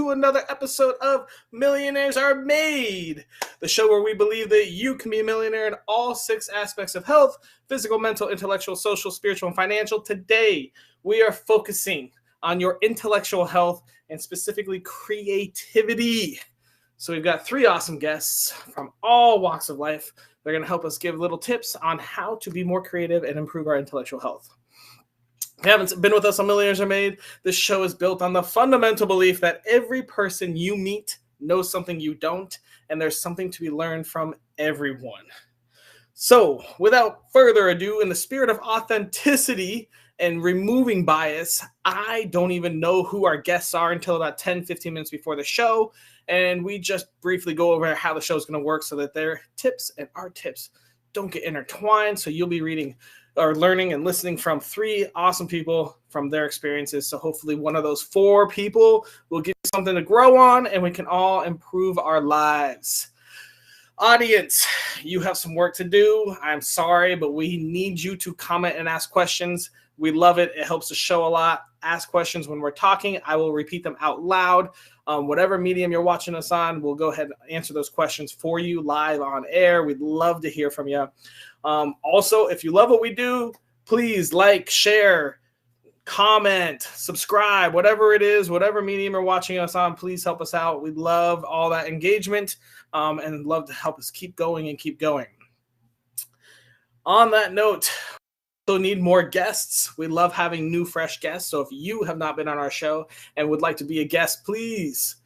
to another episode of Millionaires Are Made, the show where we believe that you can be a millionaire in all 6 aspects of health: physical, mental, intellectual, social, spiritual, and financial. Today, we are focusing on your intellectual health and specifically creativity. So we've got 3 awesome guests from all walks of life. They're going to help us give little tips on how to be more creative and improve our intellectual health. If you haven't been with us on Millionaires Are Made, this show is built on the fundamental belief that every person you meet knows something you don't, and there's something to be learned from everyone. So, without further ado, in the spirit of authenticity and removing bias, I don't even know who our guests are until about 10-15 minutes before the show, and we just briefly go over how the show is going to work so that their tips and our tips don't get intertwined. So you'll be reading or learning and listening from 3 awesome people from their experiences. So hopefully one of those 4 people will give you something to grow on, and we can all improve our lives. Audience, you have some work to do. I'm sorry, but we need you to comment and ask questions. We love it. It helps the show a lot. Ask questions when we're talking. I will repeat them out loud. Whatever medium you're watching us on, we'll go ahead and answer those questions for you live on air. We'd love to hear from you. Also, if you love what we do, please like, share, comment, subscribe, whatever it is, whatever medium you're watching us on, please help us out. We'd love all that engagement and love to help us keep going and keep going. On that note, we also need more guests. We love having new, fresh guests. So if you have not been on our show and would like to be a guest, please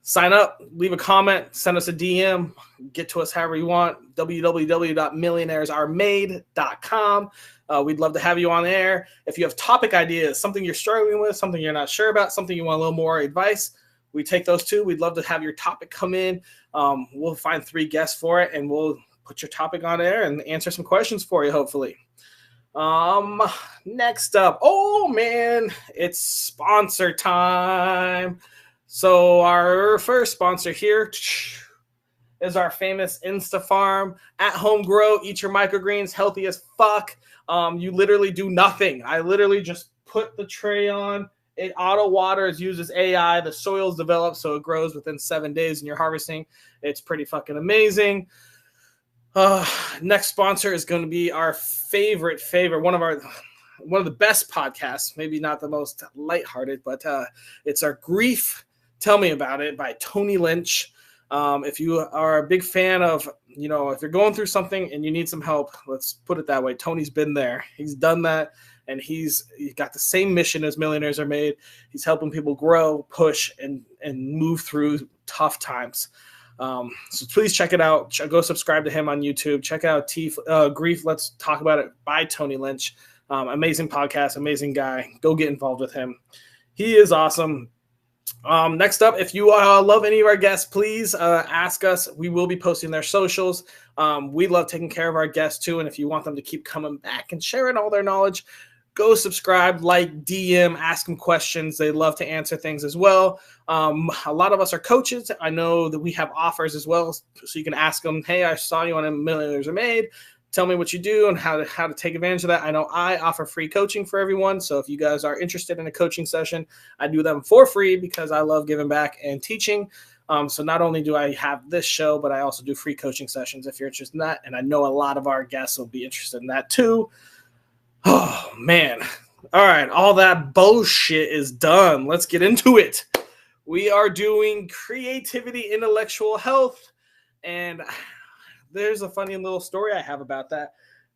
sign up, leave a comment, send us a DM, get to us however you want, www.millionairesaremade.com. We'd love to have you on air. If you have topic ideas, something you're struggling with, something you're not sure about, something you want a little more advice, we take those too. We'd love to have your topic come in. We'll find 3 guests for it, and we'll put your topic on air and answer some questions for you, hopefully. Next up, oh man, it's sponsor time. So our first sponsor here is our famous InstaFarm. At home grow, eat your microgreens, healthy as fuck. You literally do nothing. I literally just put the tray on. It auto waters, uses AI. The soil's developed so it grows within 7 days and you're harvesting. It's pretty fucking amazing. Next sponsor is going to be our favorite, one of the best podcasts, maybe not the most lighthearted, but it's our Grief. Tell Me About It by Tony Lynch. If you are a big fan of, if you're going through something and you need some help, let's put it that way. Tony's been there. He's done that, and he's got the same mission as Millionaires Are Made. He's helping people grow, push, and move through tough times. So please check it out. Go subscribe to him on YouTube. Check out Grief, Let's Talk About It by Tony Lynch. Amazing podcast, amazing guy. Go get involved with him. He is awesome. Next up, if you love any of our guests, please ask us. We will be posting their socials. We love taking care of our guests too, and if you want them to keep coming back and sharing all their knowledge, go subscribe, like, DM, ask them questions. They love to answer things as well. A lot of us are coaches. I know that we have offers as well, so you can ask them, hey, I saw you on Millionaires Are Made. Tell me what you do and how to take advantage of that. I know I offer free coaching for everyone. So if you guys are interested in a coaching session, I do them for free because I love giving back and teaching. So not only do I have this show, but I also do free coaching sessions if you're interested in that. And I know a lot of our guests will be interested in that too. Oh, man. All right. All that bullshit is done. Let's get into it. We are doing creativity, intellectual health, and there's a funny little story I have about that.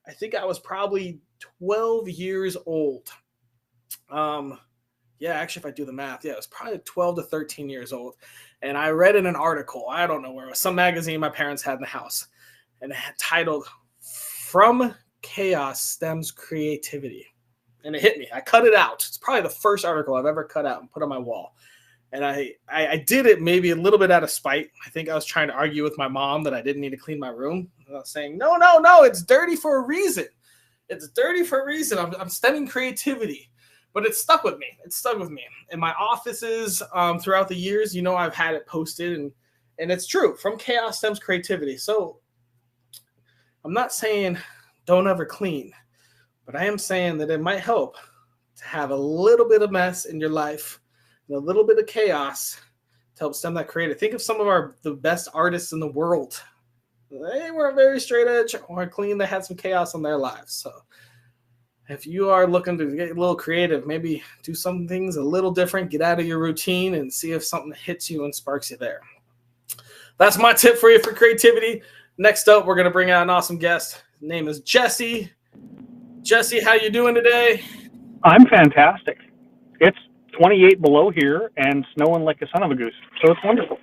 I think I was probably 12 years old. Actually, if I do the math, it was probably 12 to 13 years old. And I read in an article, I don't know where, it was some magazine my parents had in the house, and it had titled, "From Chaos Stems Creativity." And it hit me. I cut it out. It's probably the first article I've ever cut out and put on my wall. And I did it maybe a little bit out of spite. I think I was trying to argue with my mom that I didn't need to clean my room. I was saying, no, it's dirty for a reason. It's dirty for a reason. I'm stemming creativity. But it stuck with me. In my offices throughout the years, I've had it posted. And it's true. From chaos stems creativity. So I'm not saying don't ever clean. But I am saying that it might help to have a little bit of mess in your life, a little bit of chaos help stem that creative. Think of some of the best artists in the world. They weren't very straight edge or clean. They had some chaos in their lives. So if you are looking to get a little creative, maybe do some things a little different, get out of your routine and see if something hits you and sparks you there. That's my tip for you for creativity. Next up, we're going to bring out an awesome guest. His name is Jesse. Jesse, how you doing today? I'm fantastic. It's 28 below here and snowing like a son of a goose. So it's wonderful.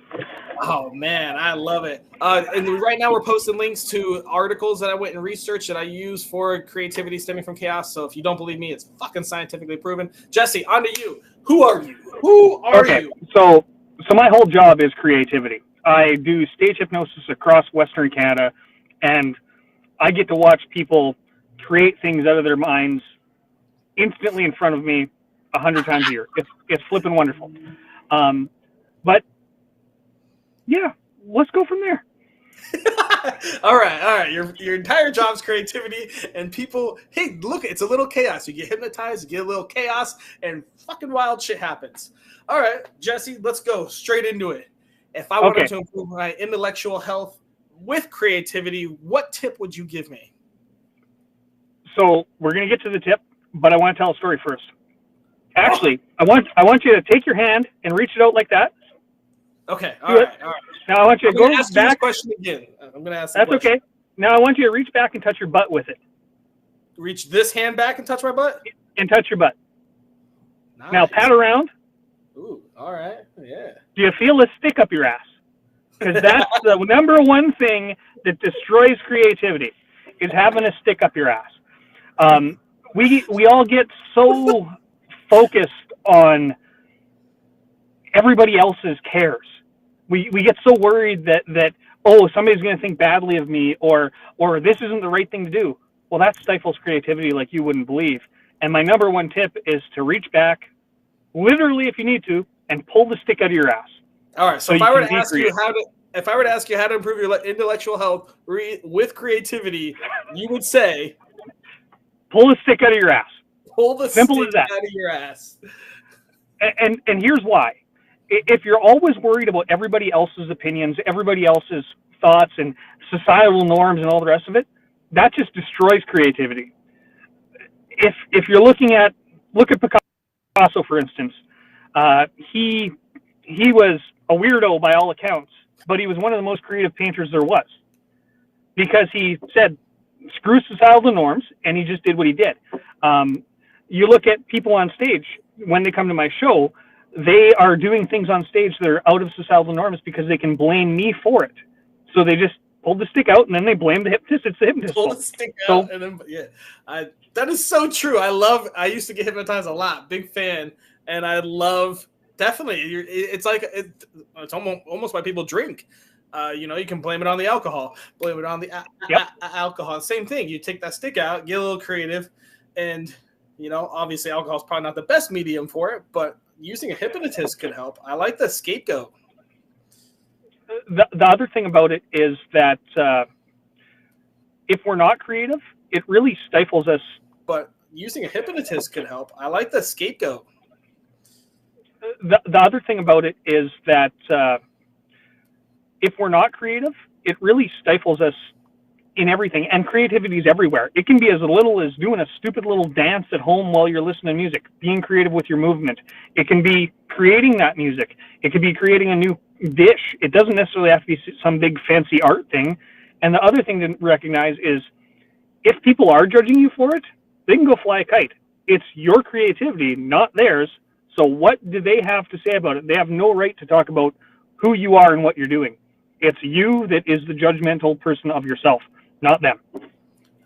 Oh, man, I love it. And right now we're posting links to articles that I went and researched that I use for creativity stemming from chaos. So if you don't believe me, it's fucking scientifically proven. Jesse, on to you. Who are you? Who are you? So my whole job is creativity. I do stage hypnosis across Western Canada, and I get to watch people create things out of their minds instantly in front of me 100 times a year. It's flipping wonderful. But yeah, let's go from there. All right. Your entire job's creativity, and people, hey, look, it's a little chaos. You get hypnotized, you get a little chaos, and fucking wild shit happens. All right, Jesse, let's go straight into it. If I wanted to improve my intellectual health with creativity, what tip would you give me? So we're going to get to the tip, but I want to tell a story first. Actually, I want you to take your hand and reach it out like that. Okay. All right. Now I want you to go back. This question again. I'm going to ask. That's okay. Now I want you to reach back and touch your butt with it. Reach this hand back and touch my butt. And touch your butt. Nice. Now pat around. Ooh. All right. Yeah. Do you feel a stick up your ass? Because that's the number one thing that destroys creativity is having a stick up your ass. We all get so focused on everybody else's cares. We get so worried that somebody's going to think badly of me or this isn't the right thing to do. Well, that stifles creativity like you wouldn't believe. And my number one tip is to reach back, literally if you need to, and pull the stick out of your ass. All right. So if I were to ask you how to improve your intellectual health with creativity, you would say, pull the stick out of your ass. Pull the stick out of your ass. And here's why. If you're always worried about everybody else's opinions, everybody else's thoughts and societal norms and all the rest of it, that just destroys creativity. If you're look at Picasso, for instance, he was a weirdo by all accounts, but he was one of the most creative painters there was because he said, screw societal norms, and he just did what he did. You look at people on stage, when they come to my show, they are doing things on stage that are out of societal norms because they can blame me for it. So they just pull the stick out and then they blame the hypnotist. It's the hypnotist. Pull the stick out and then, yeah. That is so true. I used to get hypnotized a lot. Big fan. And I love, definitely, it's like, it's almost why people drink. You can blame it on the alcohol, blame it on the alcohol. Same thing. You take that stick out, get a little creative, and obviously alcohol is probably not the best medium for it, but using a hypnotist could help. I like the scapegoat. The other thing about it is that if we're not creative, it really stifles us. But using a hypnotist could help. I like the scapegoat. The other thing about it is that if we're not creative, it really stifles us in everything. And creativity is everywhere. It can be as little as doing a stupid little dance at home while you're listening to music, being creative with your movement. It can be creating that music. It could be creating a new dish. It doesn't necessarily have to be some big fancy art thing. And the other thing to recognize is if people are judging you for it, they can go fly a kite. It's your creativity, not theirs. So what do they have to say about it? They have no right to talk about who you are and what you're doing. It's you that is the judgmental person of yourself, not them.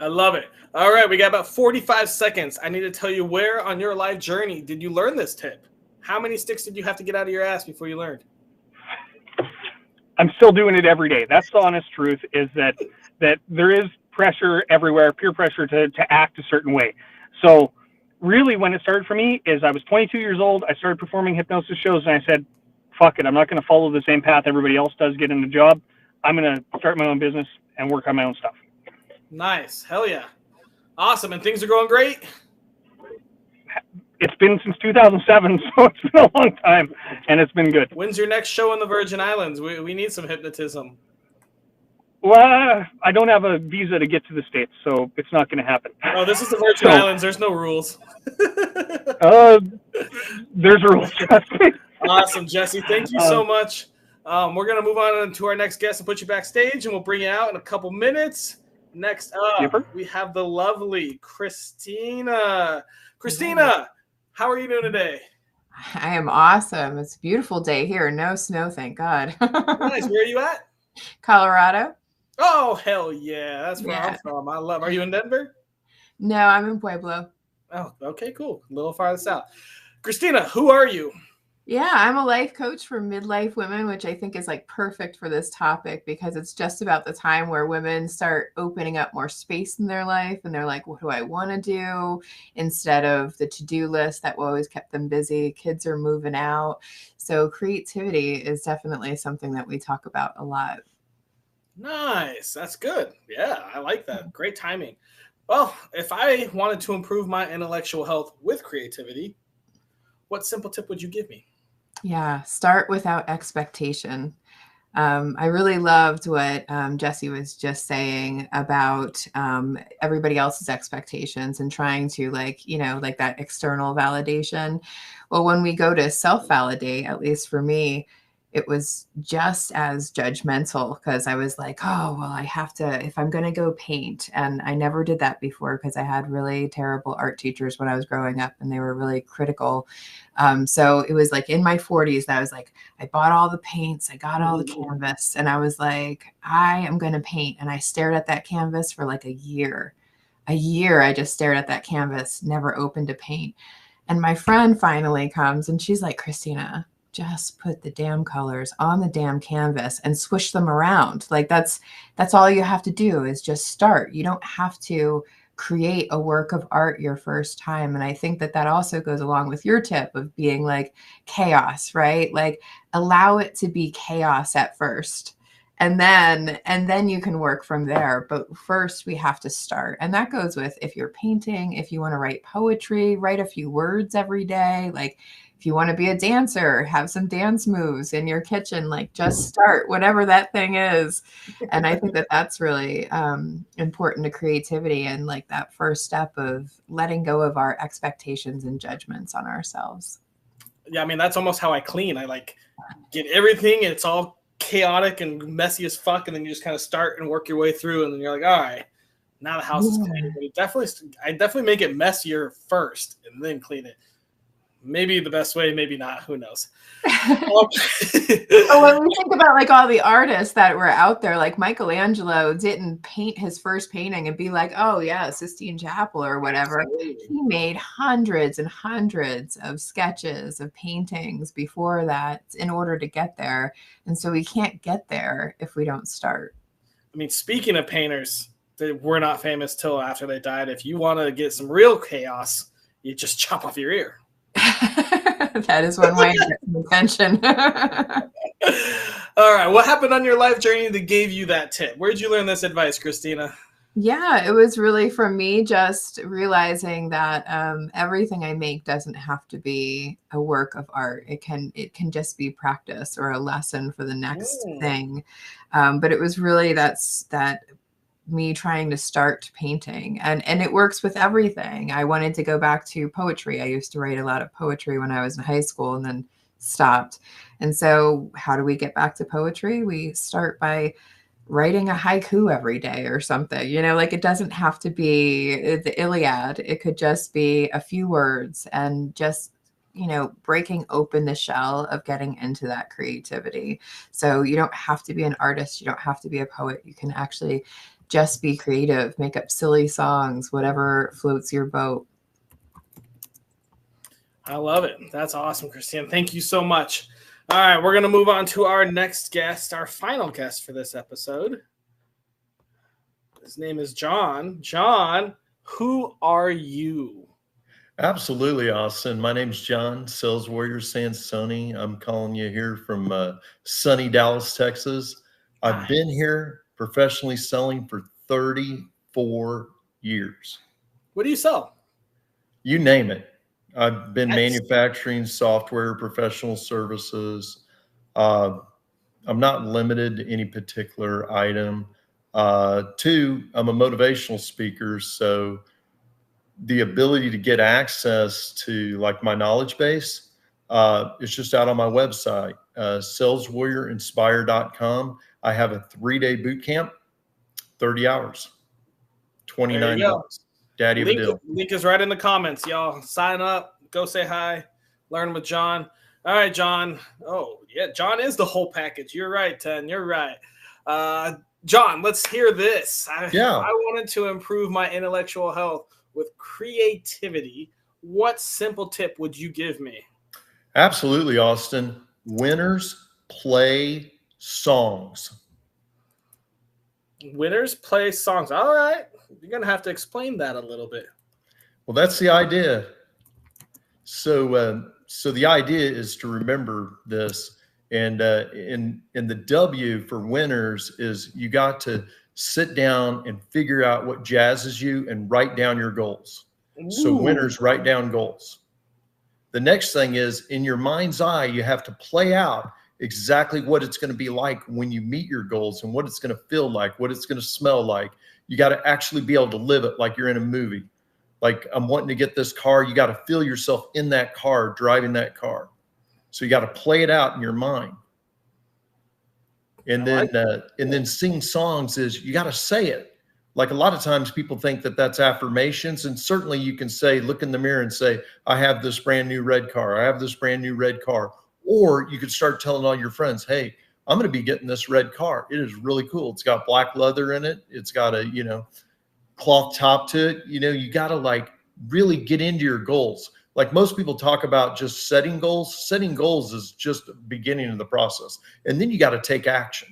I love it. All right, we got about 45 seconds. I need to tell you, where on your life journey did you learn this tip? How many sticks did you have to get out of your ass before you learned? I'm still doing it every day. That's the honest truth, is that there is pressure everywhere, peer pressure to act a certain way. So really when it started for me is I was 22 years old. I started performing hypnosis shows, and I said, fuck it, I'm not going to follow the same path everybody else does, get in a job. I'm going to start my own business and work on my own stuff. Nice. Hell yeah. Awesome. And things are going great? It's been since 2007, so it's been a long time, and it's been good. When's your next show in the Virgin Islands? We need some hypnotism. Well, I don't have a visa to get to the States, so it's not going to happen. Oh, this is the Virgin Islands. There's no rules. There's rules. Awesome, Jesse. Thank you so much. We're going to move on to our next guest and put you backstage, and we'll bring you out in a couple minutes. Next up, we have the lovely Christina. Christina, how are you doing today? I am awesome. It's a beautiful day here. No snow, thank God. Nice. Where are you at? Colorado. Oh, hell yeah. That's where I'm from. Are you in Denver? No, I'm in Pueblo. Oh, okay, cool. A little farther south. Christina, who are you? Yeah, I'm a life coach for midlife women, which I think is like perfect for this topic because it's just about the time where women start opening up more space in their life and they're like, what do I want to do? Instead of the to-do list that always kept them busy. Kids are moving out. So creativity is definitely something that we talk about a lot. Nice. That's good. Yeah, I like that. Great timing. Well, if I wanted to improve my intellectual health with creativity, what simple tip would you give me? Yeah, start without expectation. I really loved what Jesse was just saying about everybody else's expectations and trying to like that external validation. Well, when we go to self-validate, at least for me, it was just as judgmental because I was like, oh, well, I have to, if I'm going to go paint. And I never did that before because I had really terrible art teachers when I was growing up and they were really critical. So it was like in my 40s that I was like, I bought all the paints, I got all the canvas, and I was like, I am going to paint. And I stared at that canvas for like a year. I just stared at that canvas, never opened a paint. And my friend finally comes and she's like, Christina, just put the damn colors on the damn canvas and swish them around. Like that's all you have to do is just start. You don't have to create a work of art your first time. And I think that also goes along with your tip of being like chaos, right? Like allow it to be chaos at first. And then you can work from there. But first we have to start. And that goes with if you're painting, if you want to write poetry, write a few words every day. Like if you want to be a dancer, have some dance moves in your kitchen, like just start whatever that thing is. And I think that that's really important to creativity and like that first step of letting go of our expectations and judgments on ourselves. Yeah, I mean, that's almost how I clean. I like get everything. It's all chaotic and messy as fuck. And then you just kind of start and work your way through. And then you're like, all right, now the house is clean. But I definitely make it messier first and then clean it. Maybe the best way, maybe not. Who knows? When we think about like all the artists that were out there, like Michelangelo didn't paint his first painting and be like, oh yeah, Sistine Chapel or whatever. Absolutely. He made hundreds and hundreds of sketches of paintings before that in order to get there. And so we can't get there if we don't start. I mean, speaking of painters, they were not famous till after they died. If you want to get some real chaos, you just chop off your ear. That is one way to get some attention. All right. What happened on your life journey that gave you that tip? Where did you learn this advice, Christina? Yeah, it was really from me just realizing that everything I make doesn't have to be a work of art. It can just be practice or a lesson for the next thing. But it was really that me trying to start painting and it works with everything. I wanted to go back to poetry. I used to write a lot of poetry when I was in high school and then stopped. And so how do we get back to poetry? We start by writing a haiku every day or something, like it doesn't have to be the Iliad. It could just be a few words and just, breaking open the shell of getting into that creativity. So you don't have to be an artist. You don't have to be a poet. You can actually just be creative, make up silly songs, whatever floats your boat. I love it. That's awesome, Christine. Thank you so much. All right, we're going to move on to our next guest, our final guest for this episode. His name is John. John, who are you? Absolutely, Austin. My name's John, Sales Warrior Sansoni. I'm calling you here from sunny Dallas, Texas. I've been here professionally selling for 34 years. What do you sell? You name it. I've been manufacturing software, professional services. I'm not limited to any particular item. Two, I'm a motivational speaker, so the ability to get access to like my knowledge base is just out on my website, saleswarriorinspire.com. I have a 3-day boot camp, 30 hours, $29. Daddy of a deal. Link is right in the comments, y'all. Sign up, go say hi, learn with John. All right, John. Oh, yeah, John is the whole package. You're right, Ten. You're right. John, let's hear this. I wanted to improve my intellectual health with creativity. What simple tip would you give me? Absolutely, Austin. Winners play songs. Winners play songs. All right. You're going to have to explain that a little bit. Well, that's the idea. So the idea is to remember this. And the W for winners is you got to sit down and figure out what jazzes you and write down your goals. Ooh. So winners write down goals. The next thing is in your mind's eye, you have to play out exactly what it's going to be like when you meet your goals and what it's going to feel like, what it's going to smell like. You got to actually be able to live it like you're in a movie. Like I'm wanting to get this car. You got to feel yourself in that car, driving that car. So you got to play it out in your mind. And then sing songs is you got to say it. Like a lot of times people think that that's affirmations. And certainly you can say, look in the mirror and say, I have this brand new red car. I have this brand new red car. Or you could start telling all your friends, hey, I'm going to be getting this red car. It is really cool. It's got black leather in it. It's got a, cloth top to it. You got to like really get into your goals. Like most people talk about just setting goals. Setting goals is just the beginning of the process. And then you got to take action.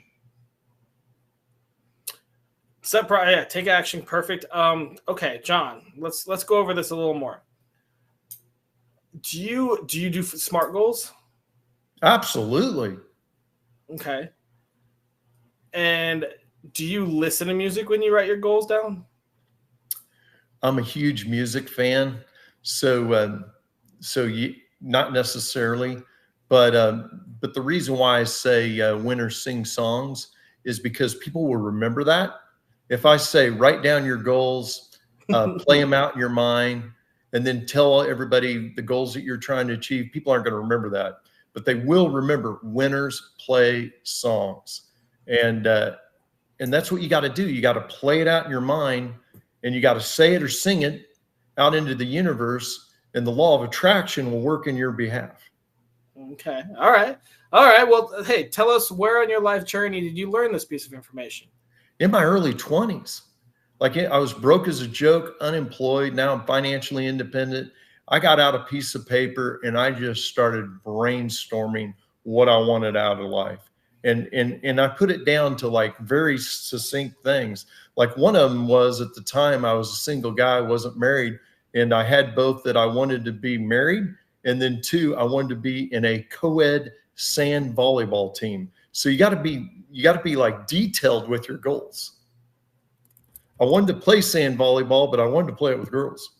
Take action. Perfect. Okay, John, let's go over this a little more. Do you do SMART goals? Absolutely. Okay. And do you listen to music when you write your goals down? I'm a huge music fan. So not necessarily, but the reason why I say winners sing songs is because people will remember that. If I say write down your goals, play them out in your mind, and then tell everybody the goals that you're trying to achieve, people aren't going to remember that, but they will remember winners play songs, and that's what you got to do. You got to play it out in your mind, and you got to say it or sing it out into the universe, and the law of attraction will work in your behalf. Okay. All right. Well, hey, tell us where on your life journey did you learn this piece of information? In my early 20s. Like I was broke as a joke, unemployed. Now I'm financially independent. I got out a piece of paper and I just started brainstorming what I wanted out of life. And I put it down to like very succinct things. Like one of them was at the time I was a single guy, wasn't married. And I had both that I wanted to be married. And then two, I wanted to be in a co-ed sand volleyball team. So you got to be like detailed with your goals. I wanted to play sand volleyball, but I wanted to play it with girls.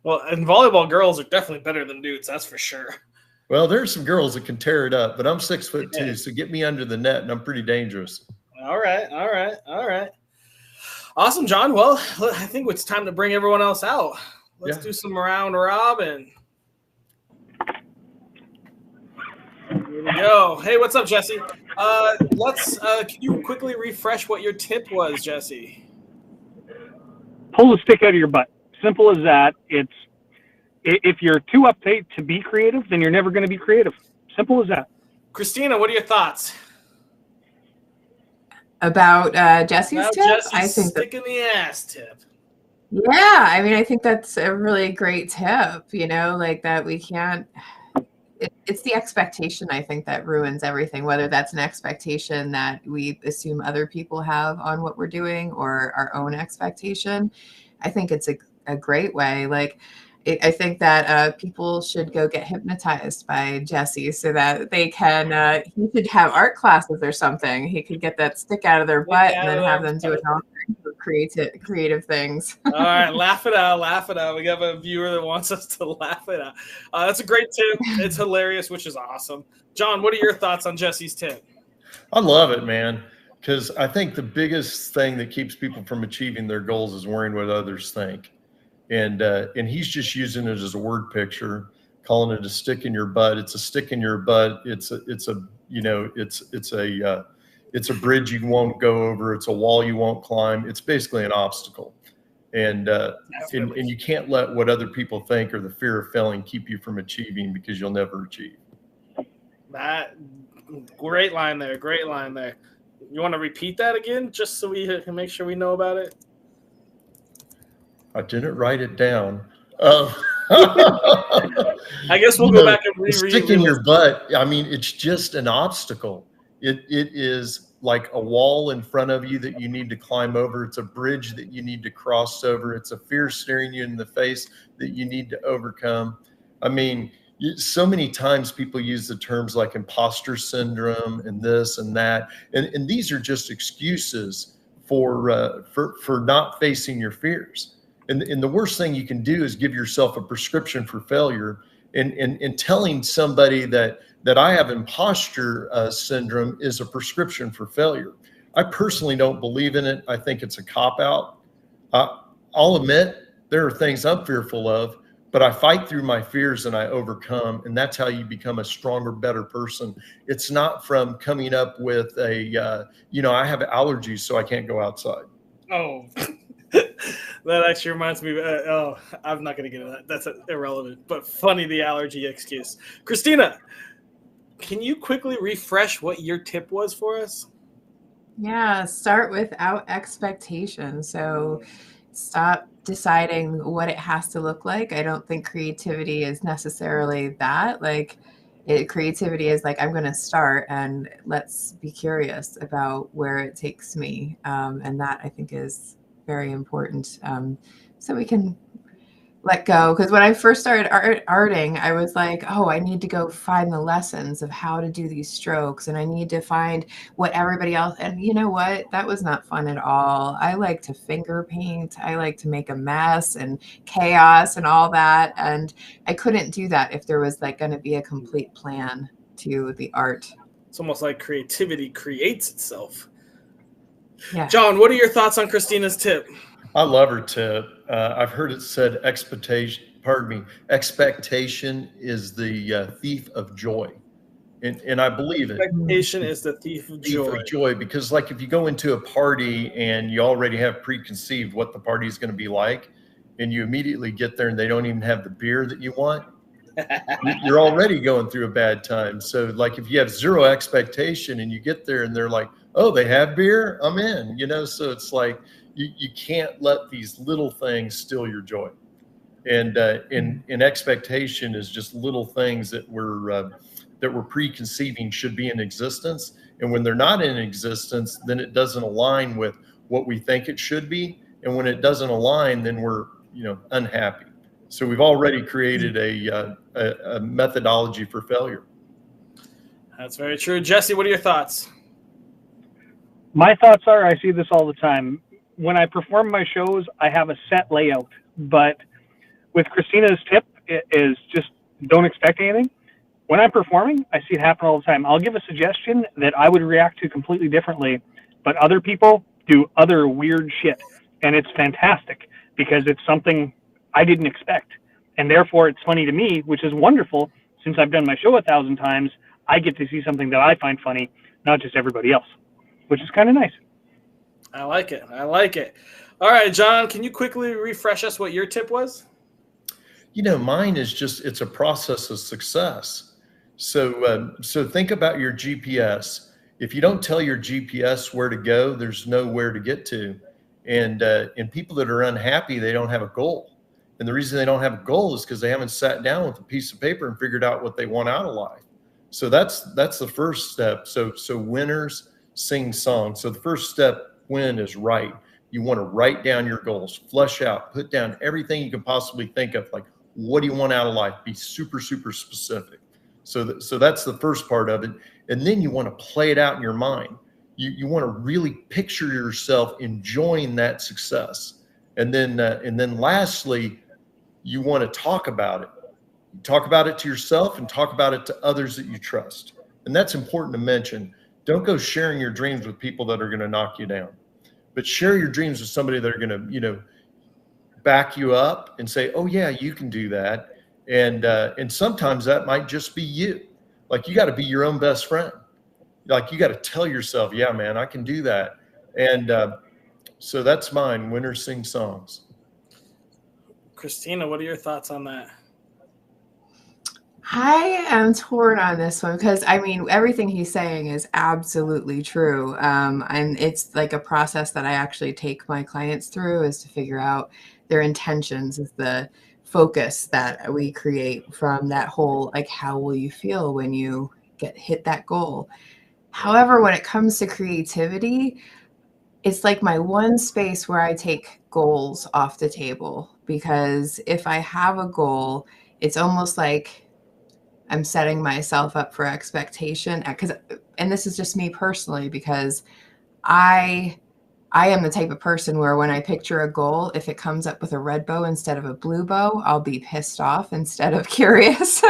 Well, and volleyball girls are definitely better than dudes. That's for sure. Well, there's some girls that can tear it up, but I'm 6'2", so get me under the net and I'm pretty dangerous. All right. Awesome, John. Well, I think it's time to bring everyone else out. Let's do some round robin. Here we go. Hey, what's up, Jesse? Can you quickly refresh what your tip was, Jesse? Pull the stick out of your butt. Simple as that. If you're too uptight to be creative, then you're never going to be creative. Simple as that. Christina, what are your thoughts? About Jesse's tip? Jesse's I think stick in the ass tip. Yeah, I mean, I think that's a really great tip, like that we can't, it's the expectation, I think, that ruins everything, whether that's an expectation that we assume other people have on what we're doing or our own expectation. I think it's a great way. Like, I think that people should go get hypnotized by Jesse so that they can, he could have art classes or something. He could get that stick out of their butt and then have them do it all creative things. All right, laugh it out, laugh it out. We have a viewer that wants us to laugh it out. That's a great tip. It's hilarious, which is awesome. John, what are your thoughts on Jesse's tip? I love it, man, because I think the biggest thing that keeps people from achieving their goals is worrying what others think. And he's just using it as a word picture, calling it a stick in your butt. It's a stick in your butt. It's a bridge you won't go over. It's a wall you won't climb. It's basically an obstacle. And you can't let what other people think or the fear of failing keep you from achieving, because you'll never achieve. That great line there. Great line there. You want to repeat that again, just so we can make sure we know about it? I didn't write it down. I guess we'll go back and read. Stick in your butt. I mean, it's just an obstacle. It is like a wall in front of you that you need to climb over. It's a bridge that you need to cross over. It's a fear staring you in the face that you need to overcome. I mean, so many times people use the terms like imposter syndrome and this and that, and these are just excuses for not facing your fears. And the worst thing you can do is give yourself a prescription for failure, and telling somebody that I have imposter syndrome is a prescription for failure. I personally don't believe in it. I think it's a cop-out. I'll admit there are things I'm fearful of, but I fight through my fears and I overcome, and that's how you become a stronger, better person. It's not from coming up with I have allergies, so I can't go outside. Oh, that actually reminds me. I'm not going to get into that. That's irrelevant, but funny, the allergy excuse. Christina, can you quickly refresh what your tip was for us? Yeah, start without expectation. So stop deciding what it has to look like. I don't think creativity is necessarily that. Creativity is like, I'm going to start and let's be curious about where it takes me. And that, I think, is very important. So we can let go. Because when I first started arting, I was like, oh, I need to go find the lessons of how to do these strokes, and I need to find what everybody else. And you know what? That was not fun at all. I like to finger paint. I like to make a mess and chaos and all that. And I couldn't do that if there was going to be a complete plan to the art. It's almost like creativity creates itself. Yeah. John, what are your thoughts on Christina's tip? I love her tip. I've heard it said expectation is the thief of joy. And I believe it. Expectation is the thief of joy. Because if you go into a party and you already have preconceived what the party is going to be like, and you immediately get there and they don't even have the beer that you want, you're already going through a bad time. So if you have zero expectation and you get there and they're like, oh, they have beer, I'm in, so it's like, you can't let these little things steal your joy. And expectation is just little things that we're preconceiving should be in existence. And when they're not in existence, then it doesn't align with what we think it should be. And when it doesn't align, then we're unhappy. So we've already created a methodology for failure. That's very true. Jesse, what are your thoughts? My thoughts are, I see this all the time. When I perform my shows, I have a set layout, but with Christina's tip, it is just don't expect anything. When I'm performing, I see it happen all the time. I'll give a suggestion that I would react to completely differently, but other people do other weird shit, and it's fantastic because it's something I didn't expect, and therefore it's funny to me, which is wonderful. Since I've done my show 1,000 times, I get to see something that I find funny, not just everybody else, which is kind of nice. I like it. All right, John, can you quickly refresh us what your tip was? Mine is it's a process of success. So think about your GPS. If you don't tell your GPS where to go, there's nowhere to get to. And people that are unhappy, they don't have a goal. And the reason they don't have a goal is because they haven't sat down with a piece of paper and figured out what they want out of life. So that's the first step. So winners sing songs. So the first step is write. You want to write down your goals, flesh out, put down everything you can possibly think of. Like, what do you want out of life? Be super, super specific. So that's the first part of it. And then you want to play it out in your mind. you want to really picture yourself enjoying that success. And then lastly, you want to talk about it. Talk about it to yourself and talk about it to others that you trust. And that's important to mention. Don't go sharing your dreams with people that are going to knock you down, but share your dreams with somebody that are going to, you know, back you up and say, oh yeah, you can do that. And sometimes that might just be you. Like, you got to be your own best friend. Like, you got to tell yourself, yeah, man, I can do that. And so that's mine. Winners sing songs. Christina, what are your thoughts on that? I am torn on this one because I mean, everything he's saying is absolutely true. And it's like a process that I actually take my clients through, is to figure out their intentions, is the focus that we create from that whole, like, how will you feel when you hit that goal? However, when it comes to creativity, it's like my one space where I take goals off the table, because if I have a goal, it's almost like I'm setting myself up for expectation. And this is just me personally, because I am the type of person where when I picture a goal, if it comes up with a red bow instead of a blue bow, I'll be pissed off instead of curious.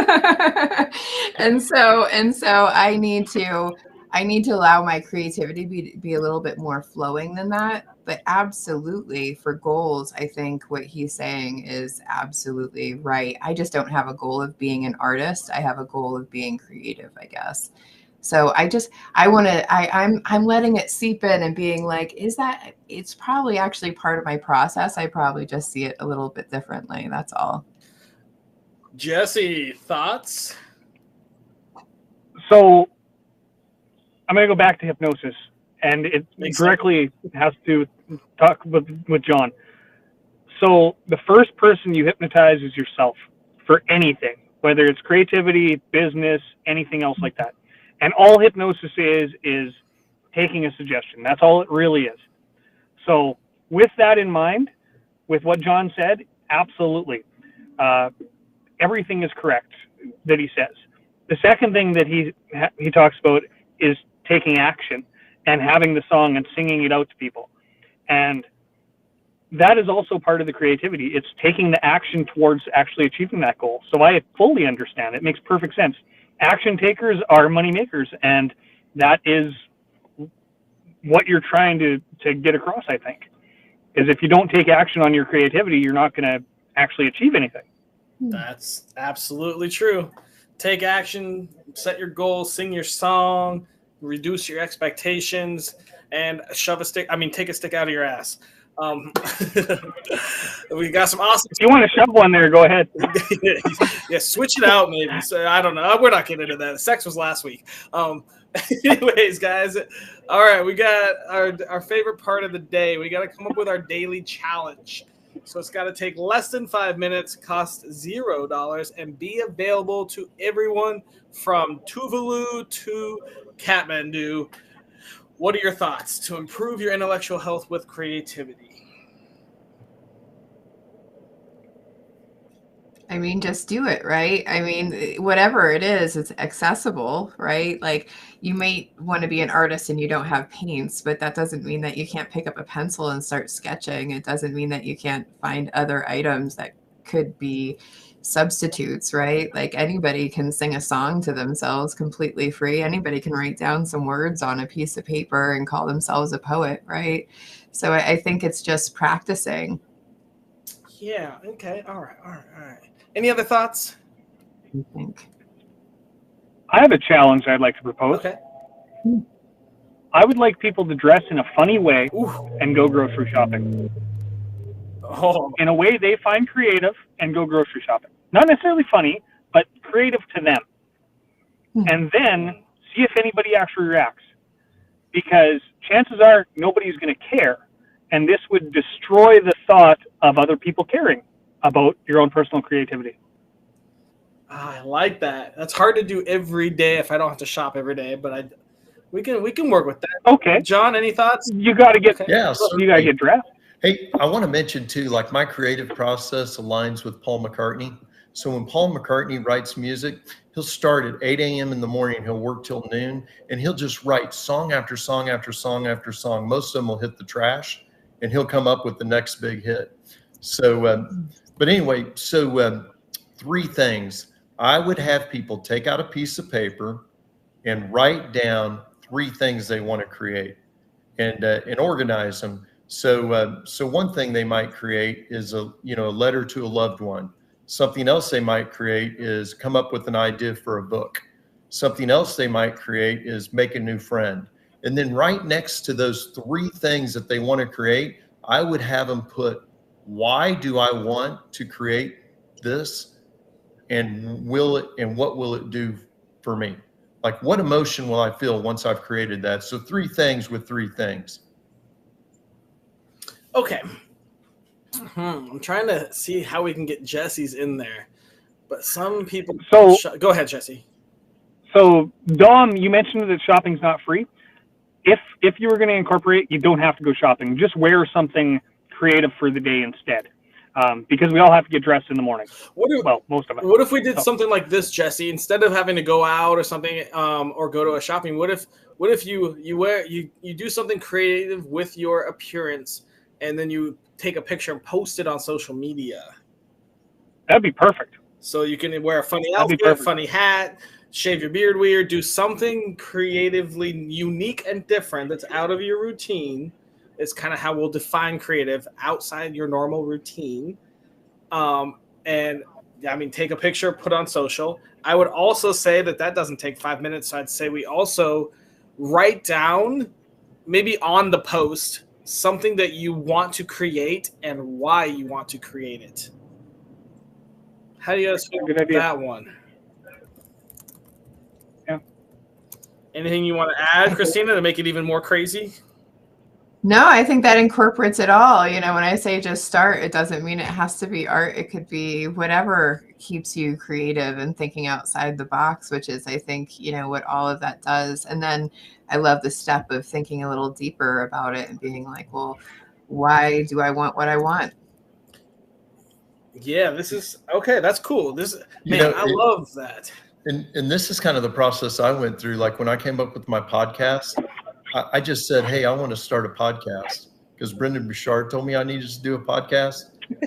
and so I need to allow my creativity to be a little bit more flowing than that. But absolutely, for goals, I think what he's saying is absolutely right. I just don't have a goal of being an artist. I have a goal of being creative, I guess. So I'm letting it seep in and being like, it's probably actually part of my process. I probably just see it a little bit differently. That's all. Jesse, thoughts? So I'm going to go back to hypnosis, and it Makes directly has to talk with John. So the first person you hypnotize is yourself for anything, whether it's creativity, business, anything else like that. And all hypnosis is taking a suggestion. That's all it really is. So with that in mind, with what John said, absolutely. Everything is correct that he says. The second thing that he talks about is taking action and having the song and singing it out to people. And that is also part of the creativity. It's taking the action towards actually achieving that goal. So I fully understand. It makes perfect sense. Action takers are money makers, and that is what you're trying to get across, I think, is if you don't take action on your creativity, you're not going to actually achieve anything. That's absolutely true. Take action, set your goals, sing your song, reduce your expectations, and take a stick out of your ass. We got some awesome. If you want to shove one there, go ahead. Yeah, switch it out maybe. So I don't know. We're not getting into that. Sex was last week. Anyways, guys, all right, we got our favorite part of the day. We got to come up with our daily challenge. So it's got to take less than 5 minutes, cost $0, and be available to everyone from Tuvalu to Kathmandu. What are your thoughts to improve your intellectual health with creativity? I mean, just do it, right? I mean, whatever it is, it's accessible, right? Like, you may want to be an artist and you don't have paints, but that doesn't mean that you can't pick up a pencil and start sketching. It doesn't mean that you can't find other items that could be substitutes, right? Like, anybody can sing a song to themselves completely free. Anybody can write down some words on a piece of paper and call themselves a poet, right? So I think it's just practicing. Yeah, okay, all right. Any other thoughts? I think. I have a challenge I'd like to propose. Okay. I would like people to dress in a funny way Ooh. and go grocery shopping. Oh. In a way they find creative, and go grocery shopping. Not necessarily funny, but creative to them. And then see if anybody actually reacts. Because chances are nobody's going to care. And this would destroy the thought of other people caring about your own personal creativity. I like that. That's hard to do every day if I don't have to shop every day, but we can work with that. Okay. John, any thoughts? You got to get Yeah, you got to get dressed. Hey, I want to mention too, like, my creative process aligns with Paul McCartney. So when Paul McCartney writes music, He'll start at 8 a.m. in the morning. He'll work till noon, and he'll just write song after song after song after song. Most of them will hit the trash, and he'll come up with the next big hit. So, but anyway, so 3 things. I would have people take out a piece of paper and write down 3 things they want to create, and organize them. So one thing they might create is a letter to a loved one. Something else they might create is come up with an idea for a book. Something else they might create is make a new friend. And then right next to those 3 things that they want to create, I would have them put, why do I want to create this? And what will it do for me? Like, what emotion will I feel once I've created that? So 3 things with 3 things. Okay. I'm trying to see how we can get Jesse's in there, but some people. So go ahead, Jesse. So Dom, you mentioned that shopping's not free. If you were going to incorporate, you don't have to go shopping. Just wear something creative for the day instead, because we all have to get dressed in the morning. Well, most of us. What if we did something like this, Jesse? Instead of having to go out or something, or go to a shopping, what if you do something creative with your appearance, and then you take a picture and post it on social media? That'd be perfect. So you can wear a funny outfit, a funny hat, shave your beard weird, do something creatively unique and different that's out of your routine. It's kind of how we'll define creative, outside your normal routine. And I mean, take a picture, put on social. I would also say that doesn't take 5 minutes. So I'd say we also write down, maybe on the post, something that you want to create and why you want to create it. How do you guys feel about that one? Yeah. Anything you want to add, Christina, to make it even more crazy? No, I think that incorporates it all. When I say just start, it doesn't mean it has to be art. It could be whatever keeps you creative and thinking outside the box, which is, I think, what all of that does. And then I love the step of thinking a little deeper about it and being like, well, why do I want what I want? Yeah, this is okay. That's cool. I love that. And this is kind of the process I went through. Like when I came up with my podcast, I just said, hey, I want to start a podcast, because Brendan Bouchard told me I needed to do a podcast,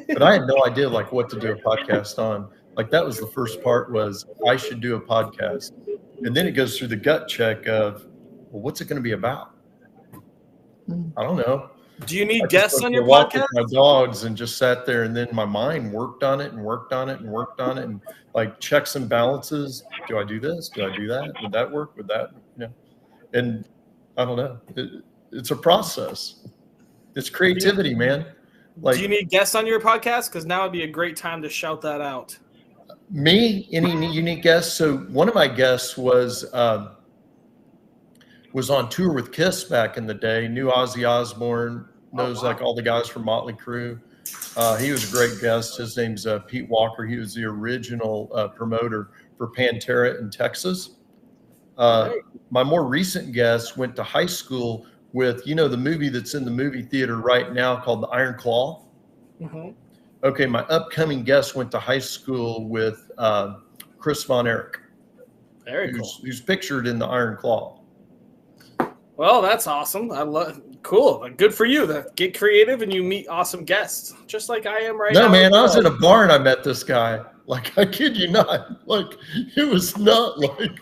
but I had no idea like what to do a podcast on. Like that was the first part, was I should do a podcast. And then it goes through the gut check of, well, what's it going to be about? I don't know. Do you need guests on your walk podcast? With my dogs and just sat there, and then my mind worked on it and worked on it and worked on it, and like checks and balances. Do I do this? Do I do that? Would that work? Would that? And I don't know. It's a process. It's creativity, man. Like, do you need guests on your podcast? Because now would be a great time to shout that out. Me? Any unique guests? So one of my guests was on tour with Kiss back in the day. Knew Ozzy Osbourne. Knows like all the guys from Motley Crue. He was a great guest. His name's Pete Walker. He was the original promoter for Pantera in Texas. My more recent guest went to high school with, the movie that's in the movie theater right now called The Iron Claw. Mm-hmm. Okay, my upcoming guest went to high school with Chris Von Erich. Very cool. Who's pictured in The Iron Claw. Well, that's awesome. Cool. Good for you. Get creative and you meet awesome guests, just like I am right now. No, man, I was in a bar and I met this guy. Like, I kid you not. Like, it was not like...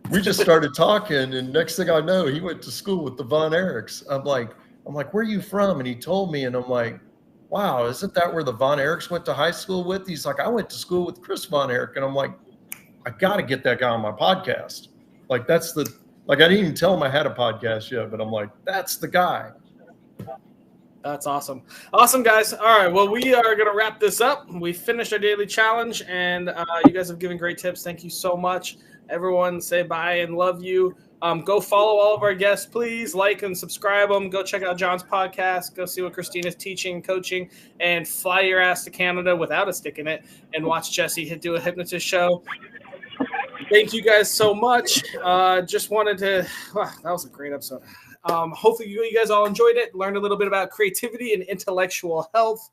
We just started talking, and next thing I know, he went to school with the Von Erichs. I'm like, where are you from? And he told me, and I'm like, wow, isn't that where the Von Erichs went to high school with? He's like, I went to school with Chris Von Erich. And I'm like, I got to get that guy on my podcast. Like, I didn't even tell him I had a podcast yet, but I'm like, that's the guy. That's awesome. Awesome, guys. All right. Well, we are going to wrap this up. We finished our daily challenge, and you guys have given great tips. Thank you so much. Everyone say bye and love you. Go follow all of our guests, please. Like and subscribe them. Go check out John's podcast. Go see what Christina's teaching, coaching, and fly your ass to Canada without a stick in it and watch Jesse do a hypnotist show. Thank you guys so much. Just wanted to – wow, that was a great episode. Hopefully you guys all enjoyed it, learned a little bit about creativity and intellectual health.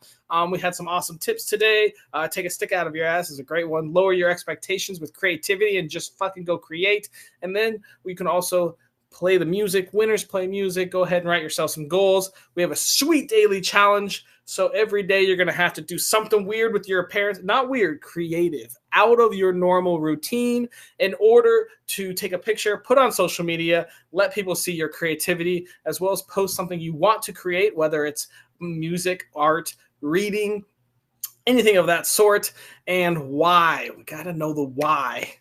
We had some awesome tips today. Take a stick out of your ass is a great one. Lower your expectations with creativity and just fucking go create. And then we can also play the music. Winners play music. Go ahead and write yourself some goals. We have a sweet daily challenge. So every day you're going to have to do something weird with your appearance. Not weird, creative, out of your normal routine in order to take a picture, put on social media, let people see your creativity, as well as post something you want to create, whether it's music, art, reading, anything of that sort. And why. We got to know the why.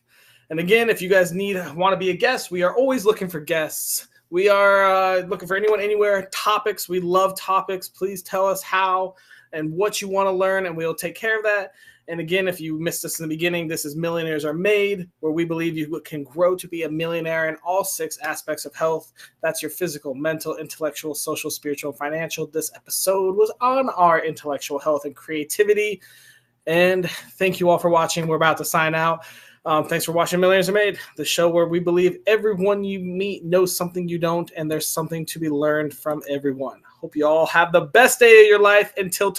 And again, if you guys want to be a guest, we are always looking for guests. We are looking for anyone, anywhere, topics. We love topics. Please tell us how and what you want to learn, and we'll take care of that. And again, if you missed us in the beginning, this is Millionaires Are Made, where we believe you can grow to be a millionaire in all 6 aspects of health. That's your physical, mental, intellectual, social, spiritual, and financial. This episode was on our intellectual health and creativity. And thank you all for watching. We're about to sign out. Thanks for watching Millionaires Are Made, the show where we believe everyone you meet knows something you don't, and there's something to be learned from everyone. Hope you all have the best day of your life. Until